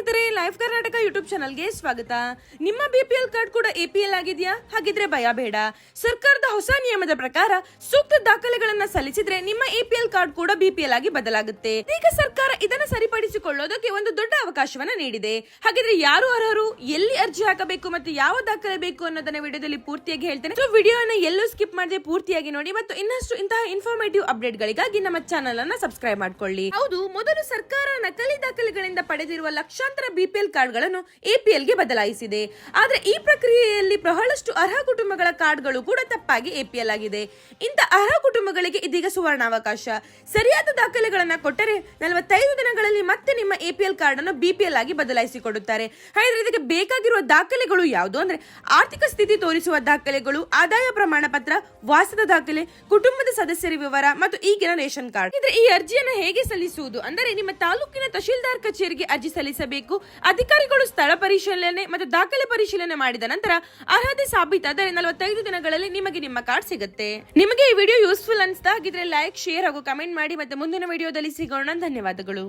ಸ್ನೇಹಿತರೆ, life Karnataka YouTube ಚಾನಲ್ಗೆ ಸ್ವಾಗತ. ನಿಮ್ಮ ಬಿಪಿಎಲ್ ಕಾರ್ಡ್ ಕೂಡ ಎಪಿಎಲ್ ಆಗಿದೆಯಾ? ಹಾಗಿದ್ರೆ ಭಯ ಬೇಡ. ಸರ್ಕಾರದ ಹೊಸ ನಿಯಮದ ಪ್ರಕಾರ ಸೂಕ್ತ ದಾಖಲೆಗಳನ್ನ ಸಲ್ಲಿಸಿದ್ರೆ ನಿಮ್ಮ ಎಪಿಎಲ್ ಕಾರ್ಡ್ ಕೂಡ ಬಿಪಿಎಲ್ ಆಗಿ ಬದಲಾಗುತ್ತೆ. ಈಗ ಸರ್ಕಾರ ಇದನ್ನ ಸರಿಪಡಿಸಿಕೊಳ್ಳೋದಕ್ಕೆ ಒಂದು ದೊಡ್ಡ ಅವಕಾಶವನ್ನ ನೀಡಿದೆ. ಹಾಗಿದ್ರೆ ಯಾರು ಅರ್ಹರು, ಎಲ್ಲಿ ಅರ್ಜಿ ಹಾಕಬೇಕು ಮತ್ತು ಯಾವ ದಾಖಲೆ ಬೇಕು ಅನ್ನೋದನ್ನ ವಿಡಿಯೋದಲ್ಲಿ ಪೂರ್ತಿಯಾಗಿ ಹೇಳ್ತೇನೆ. ಸೊ ವಿಡಿಯೋನ ಎಲ್ಲೂ ಸ್ಕಿಪ್ ಮಾಡದೆ ಪೂರ್ತಿಯಾಗಿ ನೋಡಿ ಮತ್ತು ಇನ್ನಷ್ಟು ಇಂತಹ ಇನ್ಫಾರ್ಮೇಟಿವ್ ಅಪ್ಡೇಟ್ ಗಳಿಗಾಗಿ ನಮ್ಮ ಚಾನಲ್ ಅನ್ನ ಸಬ್ಸ್ಕ್ರೈಬ್ ಮಾಡ್ಕೊಳ್ಳಿ. ಹೌದು, ಮೊದಲು ಸರ್ಕಾರ ನಕಲಿ ದಾಖಲೆಗಳಿಂದ ಪಡೆದಿರುವ ಲಕ್ಷಾಂತರ ಬಿಪಿಎಲ್ ಕಾರ್ಡ್ಗಳನ್ನು ಎಪಿಎಲ್ ಗೆ ಬದಲಾಯಿಸಿದೆ. ಆದ್ರೆ ಈ ಪ್ರಕ್ರಿಯೆಯಲ್ಲಿ ಬಹಳಷ್ಟು ಅರ್ಹ ಕುಟುಂಬಗಳ ಕಾರ್ಡ್ಗಳು ಕೂಡ ತಪ್ಪಾಗಿ ಎಪಿಎಲ್ ಆಗಿದೆ. ಇಂಥ ಅರ್ಹ ಕುಟುಂಬಗಳಿಗೆ ಇದೀಗ ಸುವರ್ಣಾವಕಾಶ. ಸರಿಯಾದ ದಾಖಲೆಗಳನ್ನ ಕೊಟ್ಟರೆ 45 ದಿನಗಳಲ್ಲಿ ಮತ್ತೆ ನಿಮ್ಮ ಎಪಿಎಲ್ ಕಾರ್ಡ್ ಅನ್ನು ಬಿಪಿಎಲ್ ಆಗಿ ಬದಲಾಯಿಸಿಕೊಡುತ್ತಾರೆ. ಹಾಗಾದ್ರೆ ಇದಕ್ಕೆ ಬೇಕಾಗಿರುವ ದಾಖಲೆಗಳು ಯಾವುದು ಅಂದ್ರೆ ಆರ್ಥಿಕ ಸ್ಥಿತಿ ತೋರಿಸುವ ದಾಖಲೆಗಳು, ಆದಾಯ ಪ್ರಮಾಣ ಪತ್ರ, ವಾಸದ ದಾಖಲೆ, ಕುಟುಂಬದ ಸದಸ್ಯರ ವಿವರ ಮತ್ತು ಈಗಿನ ರೇಷನ್ ಕಾರ್ಡ್. ಇದ್ರೆ ಈ ಅರ್ಜಿಯನ್ನು ಹೇಗೆ ಸಲ್ಲಿಸುವುದು ಅಂದರೆ ನಿಮ್ಮ ತಾಲೂಕಿನ ತಹಶೀಲ್ದಾರ್ ಕಚೇರಿಗೆ ಅರ್ಜಿ ಸಲ್ಲಿಸಬೇಕು. ಅಧಿಕಾರಿಗಳು ಸ್ಥಳ ಪರಿಶೀಲನೆ ಮತ್ತು ದಾಖಲೆ ಪರಿಶೀಲನೆ ಮಾಡಿದ ನಂತರ ಅರ್ಹತೆ ಸಾಬೀತಾದರೆ 45 ದಿನಗಳಲ್ಲಿ ನಿಮಗೆ ನಿಮ್ಮ ಕಾರ್ಡ್ ಸಿಗುತ್ತೆ. ನಿಮಗೆ ಈ ವಿಡಿಯೋ ಯೂಸ್ಫುಲ್ ಅನ್ಸ್ತಾ ಹಾಗಿದ್ರೆ ಲೈಕ್, ಶೇರ್ ಹಾಗೂ ಕಮೆಂಟ್ ಮಾಡಿ. ಮತ್ತೆ ಮುಂದಿನ ವಿಡಿಯೋದಲ್ಲಿ ಸಿಗೋಣ. ಧನ್ಯವಾದಗಳು.